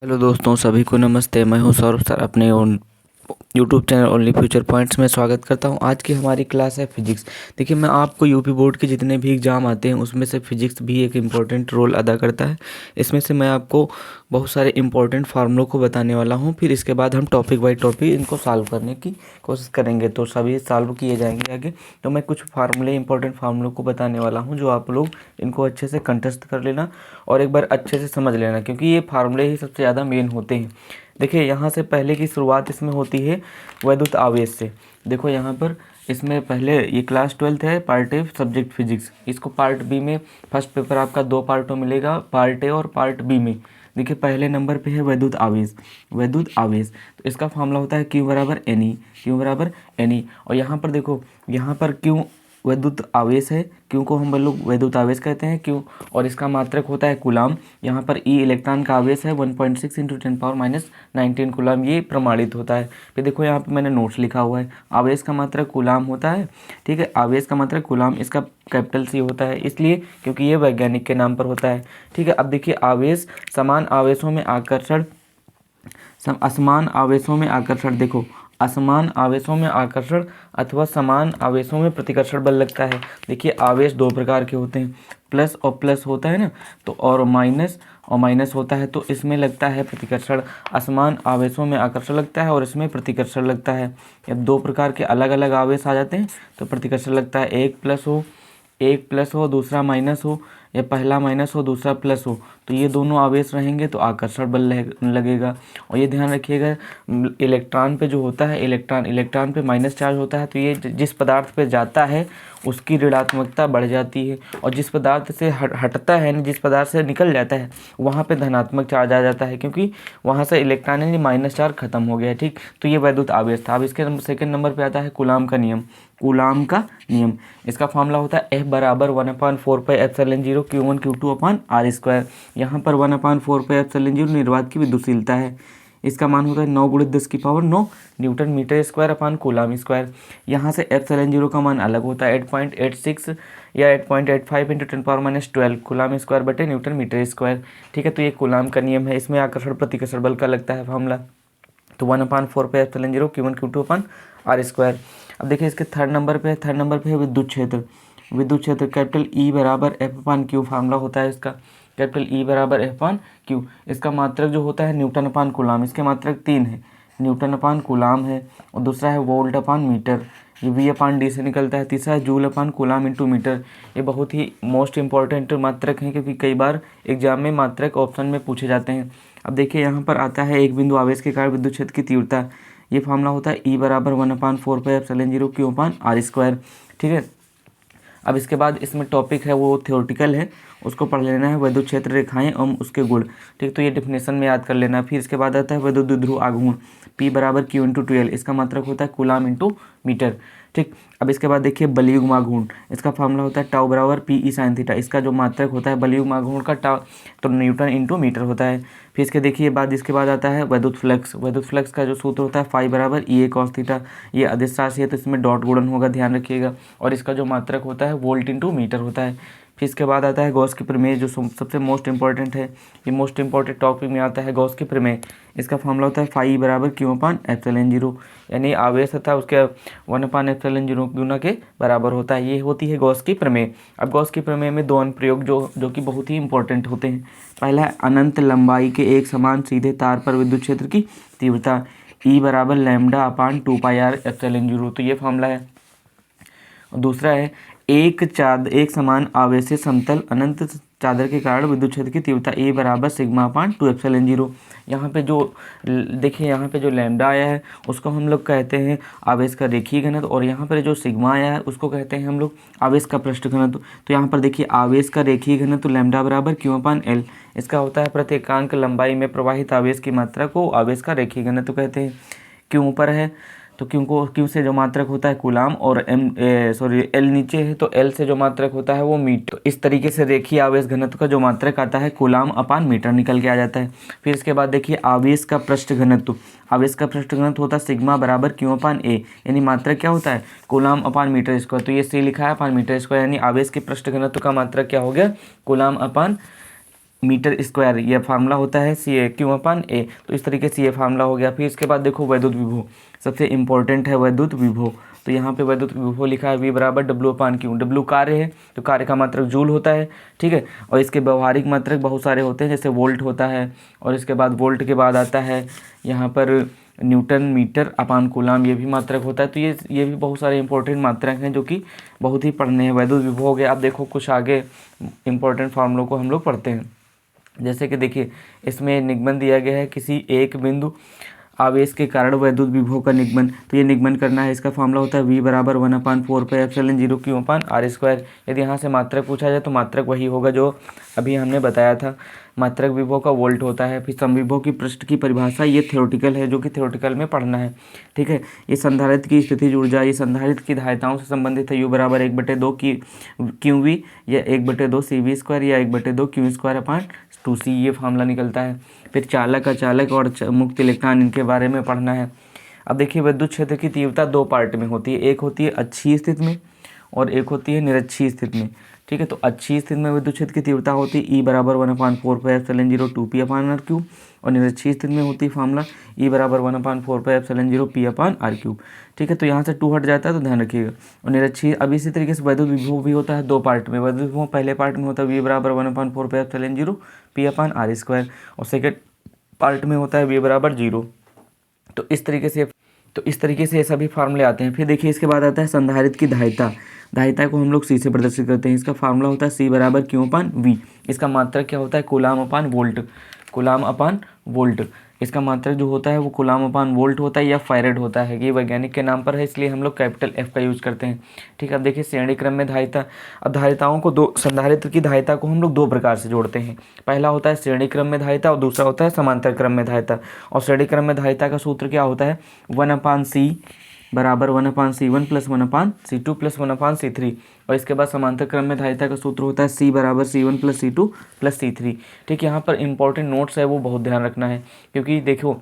Hello दोस्तों, सभी को नमस्ते। मैं हूं सौरभ सर, अपने YouTube channel only future points में स्वागत करता हूं। आज की हमारी क्लास है फिजिक्स। देखिए, मैं आपको यूपी बोर्ड के जितने भी एग्ज़ाम आते हैं उसमें से फिजिक्स भी एक इम्पॉर्टेंट रोल अदा करता है। इसमें से मैं आपको बहुत सारे इंपॉर्टेंट फार्मूलों को बताने वाला हूं। फिर इसके बाद हम टॉपिक बाई टॉपिक इनको सॉल्व करने की कोशिश करेंगे, तो सभी सॉल्व किए जाएंगे आगे। तो मैं कुछ फार्मूले, इंपॉर्टेंट फार्मूलों को बताने वाला हूँ, जो आप लोग इनको अच्छे से कंटेस्ट कर लेना और एक बार अच्छे से समझ लेना, क्योंकि ये फार्मूले ही सबसे ज़्यादा मेन होते हैं। देखिए, यहाँ से पहले की शुरुआत इसमें होती है वैद्युत आवेश से। देखो यहाँ पर इसमें पहले ये क्लास 12th है, पार्ट ए सब्जेक्ट फिजिक्स। इसको पार्ट बी में फर्स्ट पेपर आपका दो पार्टों में मिलेगा, पार्ट ए और पार्ट बी में। देखिए, पहले नंबर पे है वैद्युत आवेश। वैद्युत आवेश तो इसका फार्मूला होता है Q बराबर NE। Q बराबर NE। और यहाँ पर देखो, यहाँ पर Q वैद्युत आवेश है, क्यों को हम लोग वैद्युत आवेश कहते हैं क्यों, और इसका मात्रक होता है कूलाम। यहाँ पर E इलेक्ट्रॉन का आवेश है 1.6 × 10⁻⁹ कूलाम, ये प्रमाणित होता है। फिर देखो यहाँ पे मैंने नोट्स लिखा हुआ है, आवेश का मात्रक कूलाम होता है। ठीक है, आवेश का मात्रक कूलाम, इसका कैपिटल C होता है, इसलिए क्योंकि ये वैज्ञानिक के नाम पर होता है। ठीक है, अब देखिए आवेश, समान आवेशों में आकर्षण, असमान आवेशों में आकर्षण। देखो, असमान आवेशों में आकर्षण अथवा समान आवेशों में प्रतिकर्षण बल लगता है। देखिए, आवेश दो प्रकार के होते हैं, प्लस और प्लस होता है ना, तो और माइनस होता है, तो इसमें लगता है प्रतिकर्षण। असमान आवेशों में आकर्षण लगता है और इसमें प्रतिकर्षण लगता है। जब दो प्रकार के अलग अलग आवेश आ जाते हैं तो प्रतिकर्षण लगता है। एक प्लस हो दूसरा माइनस हो, या पहला माइनस हो दूसरा प्लस हो, तो ये दोनों आवेश रहेंगे तो आकर्षण बल लगेगा। और ये ध्यान रखिएगा, इलेक्ट्रॉन पे जो होता है, इलेक्ट्रॉन पे माइनस चार्ज होता है, तो ये जिस पदार्थ पे जाता है उसकी ऋणात्मकता बढ़ जाती है, और जिस पदार्थ से हटता है, जिस पदार्थ से निकल जाता है, वहाँ पे धनात्मक चार्ज आ जाता है, क्योंकि वहाँ से इलेक्ट्रॉन यानी माइनस चार्ज खत्म हो गया है। ठीक, तो ये वैद्युत आवेश था। अब इसके सेकंड नंबर पे आता है कूलाम का नियम। कूलाम का नियम, इसका फॉर्मूला होता है F बराबर 1/4πε0 Q1 Q2/r²। यहाँ पर 1/4πε0 निर्वात की विद्युशीलता है। इसका मान होता है 9 × 10⁻⁹ newton meter square upon coulomb square. यहाँ से ε0 का मान अलग होता है 8.86 या 8.85 × 10⁻12 कूलाम स्क्वायर बटे न्यूटन मीटर स्क्वायर। ठीक है, तो ये कूलाम का नियम है। इसमें आकर्षण प्रतिकर्षण बल का लगता है फॉर्मूला, तो 1/4πε0 Q1 Q2/r²। अब देखिए, इसके थर्ड नंबर पे है विद्युत क्षेत्र। विद्युत क्षेत्र कैपिटल E बराबर F/Q फार्मूला होता है इसका। कैपिटल E बराबर F/Q। इसका मात्रक जो होता है न्यूटन अपान कूलाम। इसके मात्रक 3 है, न्यूटन अपान कूलाम है, और दूसरा है वोल्ट अपान मीटर, ये V/D से निकलता है। तीसरा है जूल अपान कूलाम इंटू मीटर। ये बहुत ही मोस्ट इंपॉर्टेंट मात्रक हैं, क्योंकि कई बार एग्जाम में मात्रक ऑप्शन में पूछे जाते हैं। अब देखिए, यहाँ पर आता है एक बिंदु आवेश के कारण विद्युत क्षेत्र की तीव्रता। ये फार्मूला होता है E बराबर 1/4πε0 Q/r²। ठीक है, अब इसके बाद इसमें टॉपिक है वो थ्योरेटिकल है, उसको पढ़ लेना है, वैद्युत क्षेत्र रेखाएं एवं उसके गुण। ठीक, तो ये डिफिनेशन में याद कर लेना। फिर इसके बाद आता है वैद्युत द्विध्रुव आघूर्ण, P बराबर Q × 2L। इसका मात्रक होता है कूलाम इंटू मीटर। ठीक, अब इसके बाद देखिए बलयुग्म आघूर्ण। इसका फार्मूला होता है टाउ बराबर PE sin थीटा। इसका जो मात्रक होता है बलयुग्म आघूर्ण का टाउ, तो न्यूटन इंटू मीटर होता है। फिर इसके बाद आता है वैद्युत फ्लक्स। वैद्युत फ्लक्स का जो सूत्र होता है फाई बराबर EA cos थीटा। ये अदिश राशि है, तो इसमें डॉट गुणन होगा, ध्यान रखिएगा। और इसका जो मात्रक होता है वोल्ट इंटू मीटर होता है। फिर इसके बाद आता है गॉस की प्रमेय, जो सबसे मोस्ट इंपॉर्टेंट है। ये मोस्ट इंपॉर्टेंट टॉपिक में आता है गॉस की प्रमेय। इसका फॉर्मूला होता है फाई बराबर Q/ε0, यानी आवेश था उसके 1/ε0 गुना के बराबर होता है। ये होती है गॉस की प्रमेय। अब गॉस की प्रमेय में दो अनुप्रयोग जो कि बहुत ही इंपॉर्टेंट होते हैं। पहला है अनंत लंबाई के एक समान सीधे तार पर विद्युत क्षेत्र की तीव्रता, E बराबर λ/2πr∈0, तो ये फॉर्मूला है। और दूसरा है एक समान आवेशी समतल अनंत चादर के कारण विद्युत क्षेत्र की तीव्रता E बराबर σ/2ε0। यहाँ पे जो देखिए, यहाँ पे जो लैम्डा आया है उसको हम लोग कहते हैं आवेश का रेखीय घनत्व, और यहाँ पर जो सिग्मा आया है उसको कहते हैं हम लोग आवेश का पृष्ठ घनत्व। तो यहाँ पर देखिए आवेश का रेखीय घनत्व लैम्डा बराबर Q/L। इसका होता है प्रति एकांक लंबाई में प्रवाहित आवेश की मात्रा को आवेश का रेखीय घनत्व कहते हैं। क्यों ऊपर है तो क्यों से जो मात्रक होता है कूलाम, और एल नीचे है तो एल से जो मात्रक होता है वो मीटर। तो इस तरीके से रेखीय आवेश घनत्व का जो मात्रक आता है कूलाम अपान मीटर निकल के आ जाता है। फिर इसके बाद देखिए आवेश का पृष्ठ घनत्व। आवेश का पृष्ठ घनत्व होता है सिग्मा बराबर Q/A, यानी मात्रक क्या होता है कूलाम अपान मीटर स्क्वायर। तो ये C लिखा है अपान मीटर स्क्वायर, यानी आवेश के पृष्ठ घनत्व का मात्रक क्या हो गया कूलाम अपान मीटर स्क्वायर, ये फार्मूला होता है सी ए क्यू अपान ए। तो इस तरीके से ये फार्मूला हो गया। फिर इसके बाद देखो वैद्युत विभव, सबसे इंपॉर्टेंट है वैद्युत विभव। तो यहाँ पे वैद्युत विभव लिखा है V बराबर डब्ल्यू अपान क्यू। डब्ल्यू कार्य है तो कार्य का मात्रक जूल होता है, ठीक है। और इसके व्यवहारिक मात्रक बहुत सारे होते हैं, जैसे वोल्ट होता है, और इसके बाद वोल्ट के बाद आता है यहाँ पर न्यूटन मीटर अपान कूलाम, ये भी मात्रक होता है। तो ये भी बहुत सारे इंपॉर्टेंट मात्रक हैं जो कि बहुत ही पढ़ने हैं। वैद्युत विभव हो गया। अब देखो कुछ आगे इंपॉर्टेंट फार्मूलों को हम लोग पढ़ते हैं। जैसे कि देखिए इसमें निगमन दिया गया है किसी एक बिंदु आवेश के कारण वैद्युत विभव का निगमन। तो ये निगमन करना है, इसका फार्मूला होता है V बराबर 1/4πε0 Q/r²। यदि यहाँ से मात्रक पूछा जाए तो मात्रक वही होगा जो अभी हमने बताया था। मात्रक विभव का वोल्ट होता है। फिर समविभव की पृष्ठ की परिभाषा, ये थ्योरेटिकल है जो कि थ्योरेटिकल में पढ़ना है, ठीक है। ये संधारित्र की स्थितिज ऊर्जा, ये संधारित्र की धारिताओं से संबंधित है। U बराबर 1/2 QV या 1/2 CV² या 1/2 Q²/2C, ये फार्मूला निकलता है। फिर चालक, अचालक और मुक्त इलेक्ट्रॉन, इनके बारे में पढ़ना है। अब देखिए विद्युत क्षेत्र की तीव्रता दो पार्ट में होती है, एक होती है अच्छी स्थिति में और एक होती है निरक्षी स्थिति में, ठीक है। तो अच्छी स्थिति में विद्युत क्षेत्र की तीव्रता होती है E बराबर 1/4πε0 2p/r³, और निरक्षी स्थिति में होती है फार्मूला E बराबर 1/4πε0 p/r³, ठीक है। तो यहाँ से 2 हट जाता है तो ध्यान रखिएगा। और निरक्षी, अब इसी तरीके से वैद्युत विभव भी होता है दो पार्ट में। वैद्युत विभव पहले पार्ट में होता है V बराबर 1/4πε0 p/r², और सेकेंड पार्ट में होता है V बराबर 0। तो इस तरीके से ये सभी फार्मूले आते हैं। फिर देखिए इसके बाद आता है संधारित्र की धारिता। धारिता को हम लोग C से प्रदर्शित करते हैं। इसका फार्मूला होता है C बराबर Q/V। इसका मात्रक क्या होता है? कूलाम अपान वोल्ट। कूलाम अपान वोल्ट, इसका मात्रक जो होता है वो कूलाम अपान वोल्ट होता है या फैरेड होता है। ये वैज्ञानिक के नाम पर है, इसलिए हम लोग कैपिटल F का यूज करते हैं, ठीक है। अब देखिए श्रेणी क्रम में धारिता। अब धारिताओं को दो, संधारित्र की धारिता को हम लोग दो प्रकार से जोड़ते हैं। पहला होता है श्रेणी क्रम में धारिता और दूसरा होता है समांतर क्रम में धारिता। और श्रेणी क्रम में धारिता का सूत्र क्या होता है? 1/C बराबर 1/C1 plus 1/C2 plus 1/C3। और इसके बाद समांतर क्रम में धारिता का सूत्र होता है C बराबर C1 plus C2 plus C3, ठीक। यहाँ पर इंपॉर्टेंट नोट्स है वो बहुत ध्यान रखना है, क्योंकि देखो,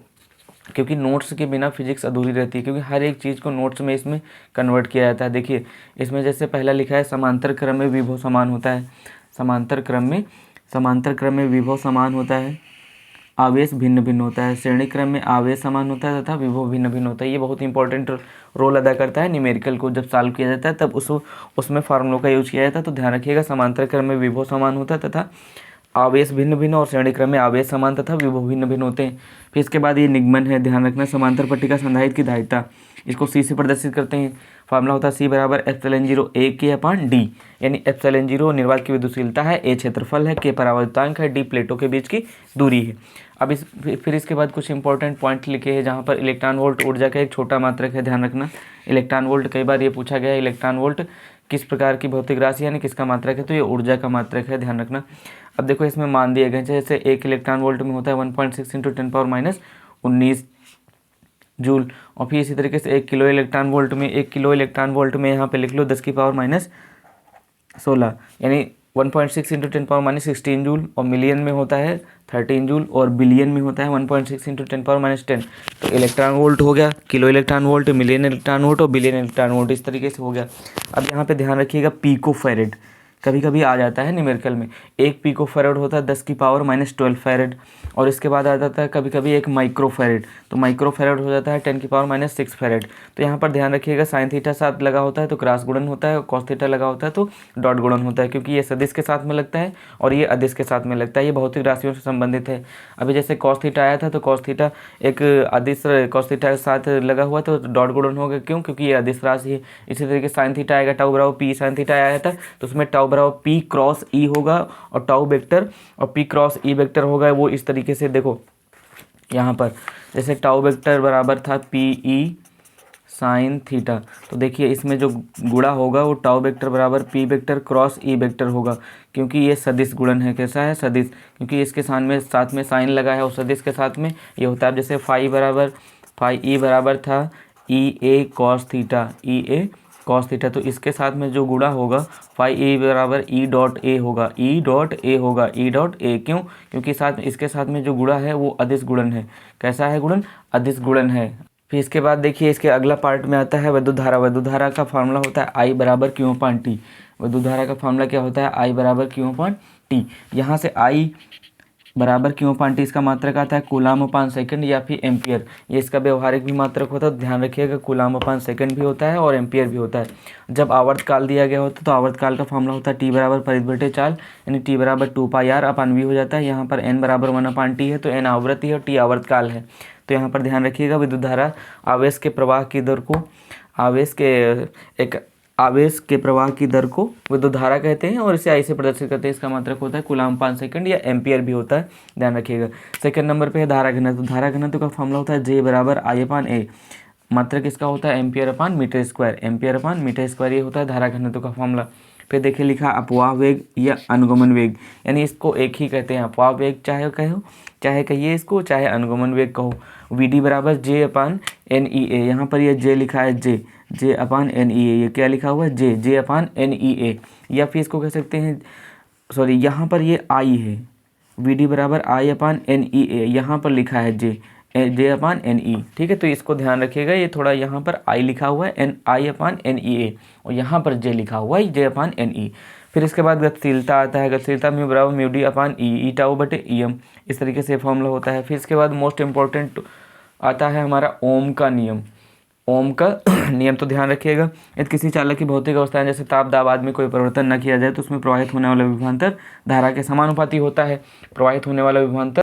क्योंकि नोट्स के बिना फिजिक्स अधूरी रहती है, क्योंकि हर एक चीज़ को नोट्स में इसमें कन्वर्ट किया जाता है। देखिए इसमें जैसे पहला लिखा है समांतर क्रम में विभव समान होता है। समांतर क्रम में विभव समान होता है, आवेश भिन्न भिन्न होता है। श्रेणी क्रम में आवेश समान होता है तथा विभव भिन्न भिन्न होता है। ये बहुत इंपॉर्टेंट रोल अदा करता है। न्यूमेरिकल को जब सॉल्व किया जाता है तब उसमें फार्मूलों का यूज किया जाता है। तो ध्यान रखिएगा, समांतर क्रम में विभव समान होता है तथा आवेश भिन्न भिन्न, और श्रेणी क्रम में आवेश समान तथा विभव भिन्न भिन्न होते हैं। फिर इसके बाद ये निगमन है, ध्यान रखना। समांतर पट्टिका संधारित्र की धारिता, इसको C से प्रदर्शित करते हैं। फार्मूला होता है C बराबर ε0 A/d, यानी ε0 निर्वात की विद्युतशीलता है, A क्षेत्रफल है, K परावर्तांक है, D प्लेटों के बीच की दूरी है। अब फिर इसके बाद कुछ इंपॉर्टेंट पॉइंट लिखे हैं, जहाँ पर इलेक्ट्रॉन वोल्ट ऊर्जा का एक छोटा मात्रक है, ध्यान रखना। इलेक्ट्रॉन वोल्ट कई बार ये पूछा गया है, इलेक्ट्रॉन वोल्ट किस प्रकार की भौतिक राशि यानी किसका मात्रक है? तो ये ऊर्जा का मात्रक है, ध्यान रखना। अब देखो इसमें मान दिए गए, जैसे 1 इलेक्ट्रॉन वोल्ट में होता है 1.6 × 10⁻19 जूल। और फिर इसी तरीके से 1 किलो इलेक्ट्रॉन वोल्ट में यहाँ पे लिख लो 10⁻16, यानी 1.6 × 10⁻16 जूल। और मिलियन में होता है 13 जूल, और बिलियन में होता है 1.6 × 10⁻10। तो इलेक्ट्रॉन वोल्ट हो गया, kilo electron volt, million electron volt और बिलियन इलेक्ट्रॉन वोल्ट, इस तरीके से हो गया। अब यहाँ पे ध्यान रखिएगा, पिको फैरेड कभी कभी आ जाता है न्यूमेरिकल में। 1 पिको फैरेड होता है 10⁻12 फैरेड। और इसके बाद आ जाता है कभी कभी 1 माइक्रो फैरेड, तो माइक्रो फैरेड हो जाता है 10⁻6 फैरेड। तो यहाँ पर ध्यान रखिएगा, साइन थीटा साथ लगा होता है तो क्रॉस गुणन होता है, और कॉस थीटा लगा होता है तो डॉट गुणन होता है, क्योंकि ये सदिश के साथ में लगता है और ये अदिश के साथ में लगता है। ये भौतिक राशियों से संबंधित है। अभी जैसे कॉस थीटा आया था तो कॉस थीटा एक अदिश कॉस थीटा के साथ लगा हुआ तो डॉट गुणन होगा, क्यों? क्योंकि ये अदिश राशि है। इसी तरीके साइन थीटा आएगा, टाउ बराबर पी साइन थीटा आया था तो उसमें टाउ बराबर पी क्रॉस ई होगा, और टाउ वेक्टर और पी क्रॉस ई वेक्टर होगा। वो इस तरीके से देखो, यहाँ पर जैसे टाउ वेक्टर बराबर था पी ई साइन थीटा, तो देखिए इसमें जो गुणा होगा वो टाउ वेक्टर बराबर P vector cross E vector होगा, क्योंकि ये सदिश गुणन है। कैसा है? सदिश, क्योंकि इसके साथ में साइन लगा है और सदिश के साथ में ये होता है। जैसे फाई ई बराबर था ई ए कॉस थीटा, ई ए कॉस थीटा, तो इसके साथ में जो गुणा होगा फाई ए बराबर ई डॉट ए होगा, ई डॉट ए। क्यों? क्योंकि इसके साथ में जो गुणा है वो अदिश गुणन है। कैसा है गुणन? अदिश गुणन है। फिर इसके बाद देखिए इसके अगला पार्ट में आता है विद्युत धारा। विद्युत धारा का फार्मूला होता है I बराबर Q/T। विद्युत धारा का फार्मूला क्या होता है? I बराबर Q/T। यहाँ से I बराबर क्यों अपान टी इसका मात्रक आता है कूलाम अपान सेकंड या फिर एम्पियर। ये इसका व्यवहारिक भी मात्रक होता है, तो ध्यान रखिएगा कूलाम अपान सेकंड भी होता है और एम्पियर भी होता है। जब आवर्तकाल दिया गया होता है तो आवर्तकाल का फॉर्मूला होता है टी बराबर परिध बटे चाल, यानी टी बराबर 2πr अपान वी हो जाता है। यहाँ पर एन बराबर 1 अपान टी है, तो एन आवृत्ति है और टी आवर्तकाल है। तो यहाँ पर ध्यान रखिएगा विद्युत धारा आवेश के प्रवाह की दर को आवेश के प्रवाह की दर को विद्युत धारा कहते हैं और इसे आई से प्रदर्शित करते हैं। इसका मात्रक होता है कूलाम पान सेकंड या एम्पियर भी होता है, ध्यान रखिएगा। सेकंड नंबर पे है धारा घनत्व। धारा घनत्व का फॉर्मूला होता है जे बराबर आई अपान ए, मात्रक इसका होता है एम्पियर अपान मीटर स्क्वायर। एम्पियर अपान मीटर स्क्वायर ये होता है धारा घनत्व का फॉर्मूला। फिर देखिए लिखा अपवाह वेग या अनुगमन वेग, यानी इसको एक ही कहते हैं, अपवाह वेग चाहे कहो चाहे कहिए इसको, चाहे अनुगमन वेग कहो। वी डी बराबर जे अपान एन ई ए, यहाँ पर ये जे लिखा है जे अपान एन ई ए, ये क्या लिखा हुआ है जे अपान एन ई ए, या फिर इसको कह सकते हैं सॉरी यहाँ पर ये आई है, वी डी बराबर आई अपान एन ई ए, यहाँ पर लिखा है जे अपान एन ई, ठीक है। तो इसको ध्यान रखिएगा, ये थोड़ा यहाँ पर आई लिखा हुआ है एन आई अपान एन ई ए और यहाँ पर जे लिखा हुआ है जे अपान एन ई। फिर इसके बाद गतिशीलता आता है, गतिशीलता म्यू बराबर म्यू डी अपान ई टाउ बटे ई एम, इस तरीके से फॉर्मूला होता है। फिर इसके बाद मोस्ट इंपॉर्टेंट आता है हमारा ओम का नियम। ओम का नियम तो ध्यान रखिएगा, यदि किसी चालक की भौतिक अवस्था जैसे ताप दाब आदि में कोई परिवर्तन न किया जाए तो उसमें प्रवाहित होने वाला विभवांतर धारा के समानुपाती होता है। प्रवाहित होने वाला विभवांतर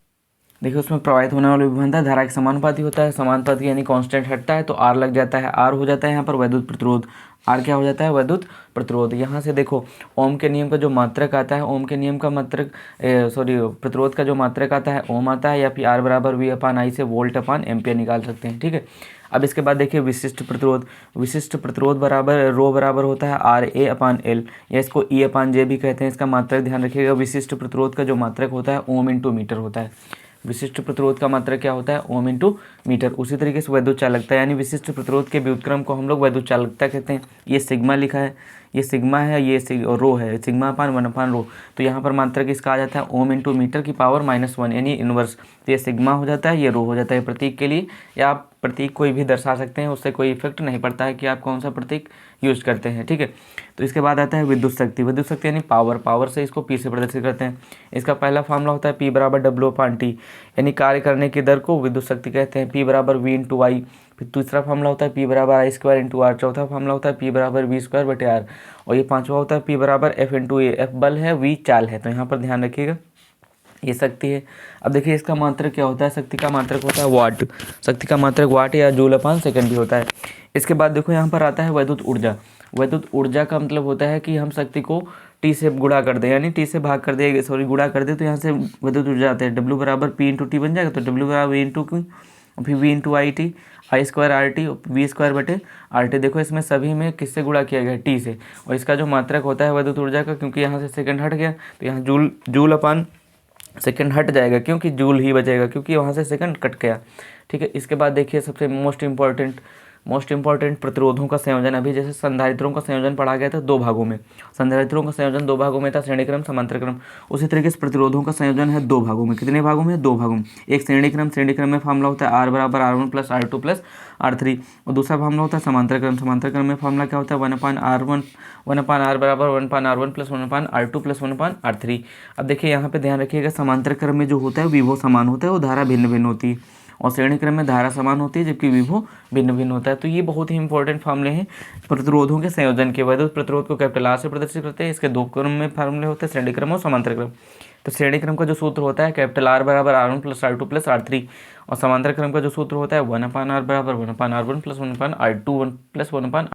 देखिए उसमें प्रवाहित होने वाला विभवांतर धारा के समानुपाती होता है। समानुपाती यानी कांस्टेंट हटता है तो आर लग जाता है, आर हो जाता है यहाँ पर वैद्युत प्रतिरोध। आर क्या हो जाता है वैद्युत प्रतिरोध। यहाँ से देखो ओम के नियम का जो मात्रक आता है, ओम के नियम का मात्रक प्रतिरोध का जो मात्रक आता है ओम आता है, या फिर आर बराबर वी अपान आई से वोल्ट अपान एम्पियर निकाल सकते हैं, ठीक है। अब इसके बाद देखिए विशिष्ट प्रतिरोध। विशिष्ट प्रतिरोध बराबर रो बराबर होता है आर ए अपान एल, या इसको ई अपान जे भी कहते हैं। इसका मात्रक ध्यान रखिएगा, विशिष्ट प्रतिरोध का जो मात्रक होता है ओम इंटू मीटर होता है। विशिष्ट प्रतिरोध का मात्रक क्या होता है ओम इंटू मीटर। उसी तरीके से वैद्युत चालकता, यानी विशिष्ट प्रतिरोध के व्युत्क्रम को हम लोग वैद्युत चालकता कहते हैं। ये सिग्मा लिखा है, ये सिग्मा है, ये रो है, सिग्मा अपान 1 अपान रो। तो यहाँ पर मात्रक इसका आ जाता है ओम इंटू मीटर की पावर -1 यानी इनवर्स। तो ये सिग्मा हो जाता है, ये रो हो जाता है प्रतीक के लिए, या आप प्रतीक कोई भी दर्शा सकते हैं, उससे कोई इफेक्ट नहीं पड़ता है कि आप कौन सा प्रतीक यूज करते हैं, ठीक है। तो इसके बाद आता है विद्युत शक्ति। विद्युत शक्ति यानी पावर, पावर से इसको पी से प्रदर्शित करते हैं। इसका पहला फॉर्मूला होता है पी बराबर डब्ल्यू अपान टी, यानी कार्य करने की दर को विद्युत शक्ति कहते हैं। पी बराबर वी इंटू आई। फिर दूसरा फॉर्मूला होता है पी बराबर आई स्क्वायर इंटू आर। चौथा फॉर्मूला होता है पी बराबर वी स्क्वायर बटे आर। और ये पांचवा होता है पी बराबर एफ इंटू ए। एफ बल है, वी चाल है, तो यहाँ पर ध्यान रखिएगा ये शक्ति है। अब देखिए इसका मात्रक क्या होता है, शक्ति का मात्रक होता है वाट। शक्ति का मात्रक वाट या जूल अपान सेकंड भी होता है। इसके बाद देखो यहाँ पर आता है वैद्युत ऊर्जा। वैद्युत ऊर्जा का मतलब होता है कि हम शक्ति को टी से गुणा कर दें, यानी टी से भाग कर दे, सॉरी गुणा कर दे, तो यहाँ से वैद्युत ऊर्जा आता है डब्ल्यू बराबर पी इंटू टी बन जाएगा। तो डब्ल्यू बराबर वी इंटू क्यू, फिर V into I T, I square R T, V square बटे आर टी। देखो इसमें सभी में किससे गुणा किया गया टी से, और इसका जो मात्रक होता है वैद्युत ऊर्जा का, क्योंकि यहाँ से सेकंड हट गया तो यहाँ जूल अपान सेकंड हट जाएगा, क्योंकि जूल ही बचेगा, क्योंकि वहाँ से सेकंड कट गया, ठीक है। इसके बाद देखिए सबसे मोस्ट इंपॉर्टेंट प्रतिरोधों का संयोजन। अभी जैसे संधारित्रों का संयोजन पढ़ा गया था दो भागों में, संधारित्रों का संयोजन दो भागों में था, श्रेणी क्रम समांतर क्रम। उसी तरीके से प्रतिरोधों का संयोजन है दो भागों में। कितने भागों में, दो भागों में। एक श्रेणी क्रम में फॉर्मूला होता है आर बराबर R1 plus R2 plus R3, और दूसरा फॉर्मूला होता है समांतर क्रम में फॉर्मूला क्या होता है 1 अपान R बराबर 1 अपान R1 प्लस 1 अपान R2 प्लस 1 अपान R3। अब देखिए यहाँ पे ध्यान रखिएगा, समांतर क्रम में जो होता है विभव समान होता है, वो धारा भिन्न भिन्न होती है, और श्रेणी क्रम में धारा समान होती है जबकि विभव भिन्न भिन्न होता है। तो ये बहुत ही इंपॉर्टेंट फार्मूले हैं प्रतिरोधों के संयोजन के। वैद्युत प्रतिरोध को कैपिटल आर से प्रदर्शित करते हैं। इसके दो क्रम में फार्मूले होते हैं, श्रेणी क्रम और समांतर क्रम। तो श्रेणी क्रम का जो सूत्र होता है कैपिटल आर बराबर R1 plus R2 plus R3, और समांतर क्रम का जो सूत्र होता है 1 अपान आर बराबर 1 अपान R1 प्लस 1 अपान R2 1 प्लस 1 अपान।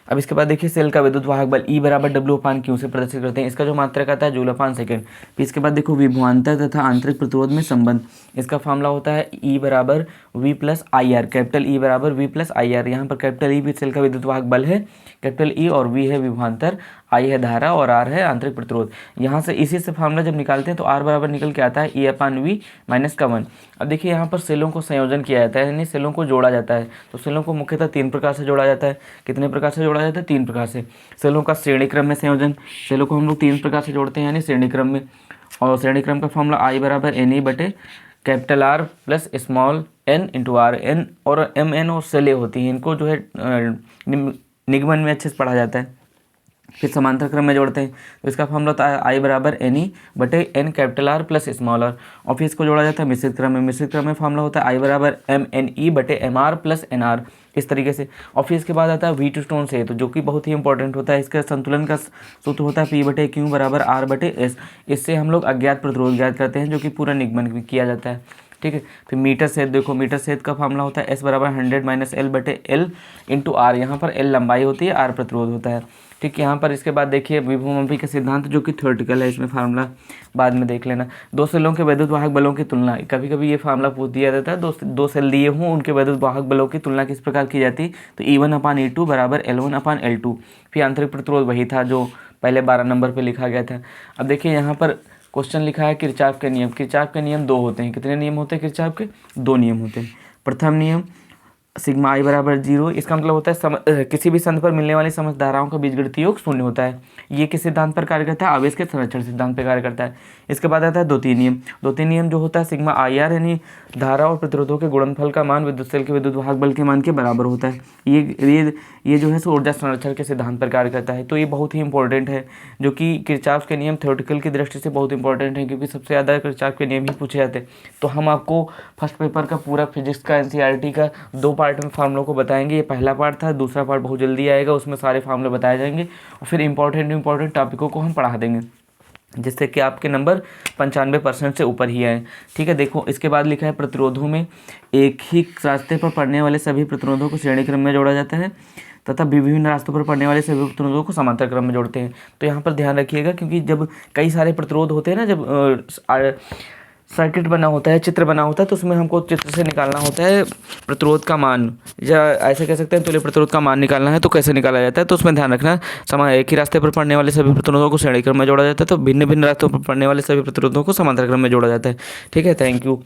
अब इसके बाद देखिए सेल का विद्युत वाहक बल ई बराबर डब्ल्यू अपान क्यू से प्रदर्शित करते हैं। इसका जो मात्रक आता है जूल अपान सेकंड। फिर इसके बाद देखो विभवांतर तथा आंतरिक प्रतिरोध में संबंध। इसका फॉर्मूला होता है ई बराबर V plus I R. Capital E बराबर वी प्लस आई आर। यहाँ पर कैपिटल ई भी सेल का विद्युत वाहक बल है, कैपिटल ई, और वी है विभवांतर, आई है धारा, और आर है आंतरिक प्रतिरोध। यहाँ से इसी से फॉर्मूला जब निकालते हैं तो आर बराबर निकल के आता है ई अपान वी माइनस का 1। अब देखिए यहाँ पर सेलों को संयोजन किया जाता है, यानी सेलों को जोड़ा जाता है। तो सेलों को मुख्यतः 3 प्रकार से जोड़ा जाता है। कितने प्रकार से जोड़ा जाता है, 3 प्रकार से। सेलों का श्रेणी क्रम में संयोजन, सेलों को हम लोग 3 प्रकार से जोड़ते हैं यानी श्रेणी क्रम में। और श्रेणी क्रम का फॉर्मूला आई बराबर एन ई बटे capital R plus small N into R. N और एम एन और सेलें होती हैं, इनको जो है निगमन में अच्छे से पढ़ा जाता है। फिर समांतर क्रम में जोड़ते हैं तो इसका फॉर्मूला होता है आई बराबर एन ई बटे N capital R plus small R. और फिर इसको जोड़ा जाता है मिश्रित क्रम में। मिश्रित क्रम में फॉर्मूला होता है आई बराबर एम एन ई बटे M R plus N R, इस तरीके से। और फिर इसके बाद आता है V2 टू से, तो जो कि बहुत ही इंपॉर्टेंट होता है। इसका संतुलन का सूत्र होता है P बटे क्यू बराबर R बटे S। इससे हम लोग अज्ञात प्रतिरोध ज्ञात करते हैं, जो कि पूरा निगमन किया जाता है, ठीक है। फिर मीटर छेद, देखो मीटर छेद का फॉर्मूला होता है S बराबर 100 माइनस L बटे L इंटू R। यहाँ पर L लंबाई होती है, R प्रतिरोध होता है, ठीक। यहाँ पर इसके बाद देखिए विभवमापी का सिद्धांत, जो कि थ्योरेटिकल है, इसमें फार्मूला बाद में देख लेना। दो सेलों के वैद्युत वाहक बलों की तुलना, कभी कभी ये फार्मूला पूछ दिया जाता है। दो सेल दिए हों, उनके वैद्युत वाहक बलों की तुलना किस प्रकार की जाती, तो E1/E2 बराबर L1/L2। फिर आंतरिक प्रतिरोध वही था जो पहले 12 नंबर पर लिखा गया था। अब देखिए यहाँ पर क्वेश्चन लिखा है किरचॉफ के नियम। किरचॉफ के नियम दो होते हैं। कितने नियम होते हैं किरचॉफ के? दो नियम होते हैं। प्रथम नियम सिग्मा आई बराबर 0, इसका मतलब होता है किसी भी संध पर मिलने वाली समस्त धाराओं का बीजगणितीय योग शून्य होता है। ये किस सिद्धांत पर कार्य करता है? आवेश के संरक्षण सिद्धांत पर कार्य करता है। इसके बाद आता है द्वितीय नियम। द्वितीय नियम जो होता है सिग्मा आई आर, यानी धारा और प्रतिरोधों के गुणनफल का मान विद्युत सेल के विद्युत वाहक बल के मान के बराबर होता है। ये जो है सो ऊर्जा संरक्षण के सिद्धांत पर कार्य करता है। तो ये बहुत ही इंपॉर्टेंट है, जो कि किरचॉफ के नियम थ्योरेटिकल की दृष्टि से बहुत इंपॉर्टेंट है, क्योंकि सबसे ज़्यादा किरचॉफ के नियम ही पूछे जाते हैं। तो हम आपको फर्स्ट पेपर का पूरा फिजिक्स का एनसीईआरटी का 2 पार्ट में फार्मूलों को बताएंगे। ये पहला पार्ट था, दूसरा पार्ट बहुत जल्दी आएगा, उसमें सारे फार्मूले बताए जाएंगे और फिर इंपॉर्टेंट टॉपिकों को हम पढ़ा देंगे, जिससे कि आपके नंबर 95% से ऊपर ही आए, ठीक है। देखो इसके बाद लिखा है प्रतिरोधों में एक ही रास्ते पर पड़ने वाले सभी प्रतिरोधों को श्रेणी क्रम में जोड़ा जाता है तथा विभिन्न रास्तों पर पड़ने वाले सभी प्रतिरोधों को समांतर क्रम में जोड़ते हैं। तो यहाँ पर ध्यान रखिएगा, क्योंकि जब कई सारे प्रतिरोध होते हैं ना, जब सर्किट बना होता है, चित्र बना होता है, तो उसमें हमको चित्र से निकालना होता है प्रतिरोध का मान, या ऐसे कह सकते हैं तुल्य प्रतिरोध का मान निकालना है। तो कैसे निकाला जाता है? तो उसमें ध्यान रखना, एक ही रास्ते पर पड़ने वाले सभी प्रतिरोधों को श्रेणी क्रम में जोड़ा जाता है, तो भिन्न भिन्न रास्तों पर पड़ने वाले सभी प्रतिरोधों को समांतर क्रम में जोड़ा जाता है, ठीक है। Thank you.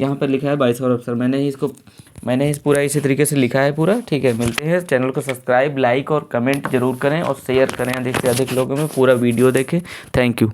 यहाँ पर लिखा है 22 और अवसर, मैंने इस पूरा इसी तरीके से लिखा है पूरा, ठीक है। मिलते हैं। चैनल को सब्सक्राइब, लाइक और कमेंट जरूर करें और शेयर करें, अधिक से अधिक लोगों में पूरा वीडियो देखें। Thank you.